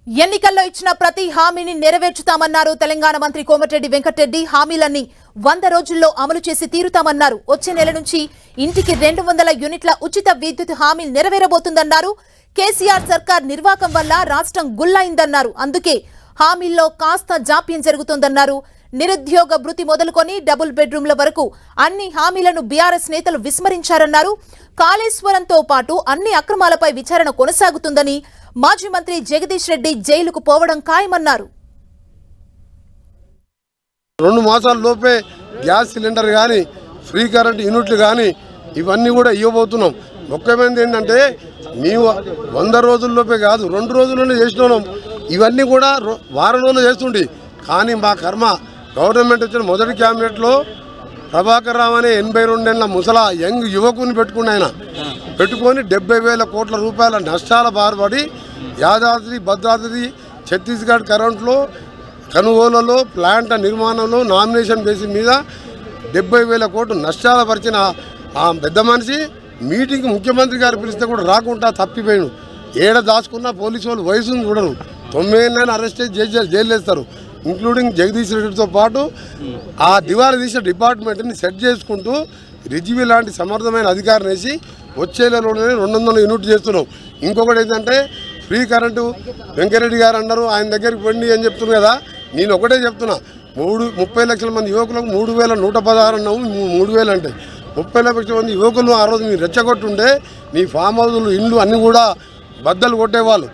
ఎన్నికల్లో ఇచ్చిన ప్రతి హామీని నెరవేర్చుతామన్నారు తెలంగాణ మంత్రి కోమటిరెడ్డి వెంకటరెడ్డి. హామీలన్నీ 100 రోజుల్లో అమలు చేసి తీరుతామన్నారు. వచ్చే నెల నుంచి ఇంటికి 200 యూనిట్ల ఉచిత విద్యుత్ హామీ నెరవేరబోతుందన్నారు. కేసీఆర్ సర్కార్ నిర్వాకం వల్ల రాష్ట్రం గుల్లైందన్నారు. అందుకే హామీల్లో కాస్త జాప్యం జరుగుతోందన్నారు. నిరుద్యోగ భృతి మొదలుకొని డబుల్ బెడ్రూమ్ల వరకు అన్ని హామీలను బీఆర్ఎస్ నేతలు విస్మరించారన్నారు. కాళేశ్వరంతో పాటు అన్ని అక్రమాలపై విచారణ కొనసాగుతుందని, మాజీ మంత్రి జగదీష్ రెడ్డి జైలుకు పోవడం ఖాయమన్నారు. 2 మాసాల లోపే గ్యాస్ సిలిండర్ కానీ ఫ్రీ కరెంట్ యూనిట్లు కానీ ఇవన్నీ కూడా ఇవ్వబోతున్నాం. ముఖ్యమైనది ఏంటంటే మేము 100 రోజుల్లోపే కాదు 2 రోజుల్లోనే చేసినాం. ఇవన్నీ కూడా వారం రోజులు చేస్తుండే. కానీ మా కర్మ గవర్నమెంట్ వచ్చిన మొదటి క్యాబినెట్లో ప్రభాకర్ రావు అనే 82 ఏళ్ల ముసలా యంగ్ యువకుని పెట్టుకొని 70,000 కోట్ల రూపాయల నష్టాల బారుపడి యాదాద్రి భద్రాద్రి ఛత్తీస్గఢ్ కరెంట్లో కొనుగోలులో ప్లాంట్ నిర్మాణంలో నామినేషన్ బేసిస్ మీద 70,000 కోట్లు నష్టాలు పరిచిన ఆ పెద్ద మనిషి మీటింగ్ ముఖ్యమంత్రి గారు పిలిస్తే కూడా రాకుండా తప్పిపోయాడు. ఏడ దాచుకున్న పోలీసు వాళ్ళు వయసును చూడరు. 9 ఏళ్ళైనా అరెస్ట్ చేసి జైలు వేస్తారు. ఇంక్లూడింగ్ జగదీష్ రెడ్డితో పాటు ఆ దివాళా తీసిన డిపార్ట్మెంట్ని సెట్ చేసుకుంటూ రిజ్వీ లాంటి సమర్థమైన అధికారిని వేసి వచ్చే నెలలోనే 200 యూనిట్లు చేస్తున్నాం. ఇంకొకటి ఏంటంటే ఫ్రీ కరెంటు వెంకరెడ్డి గారు అన్నారు, ఆయన దగ్గరికి పండి అని చెప్తున్నారు కదా. నేను ఒకటే చెప్తున్నా, 30 లక్షల మంది యువకులకు 3,116 అన్నావు, 3,000 అంటే 30 లక్షల మంది యువకులు ఆ రోజు మీరు రెచ్చగొట్టుండే మీ ఫామ్ హౌస్లు ఇండ్లు అన్నీ కూడా బద్దలు కొట్టేవాళ్ళు.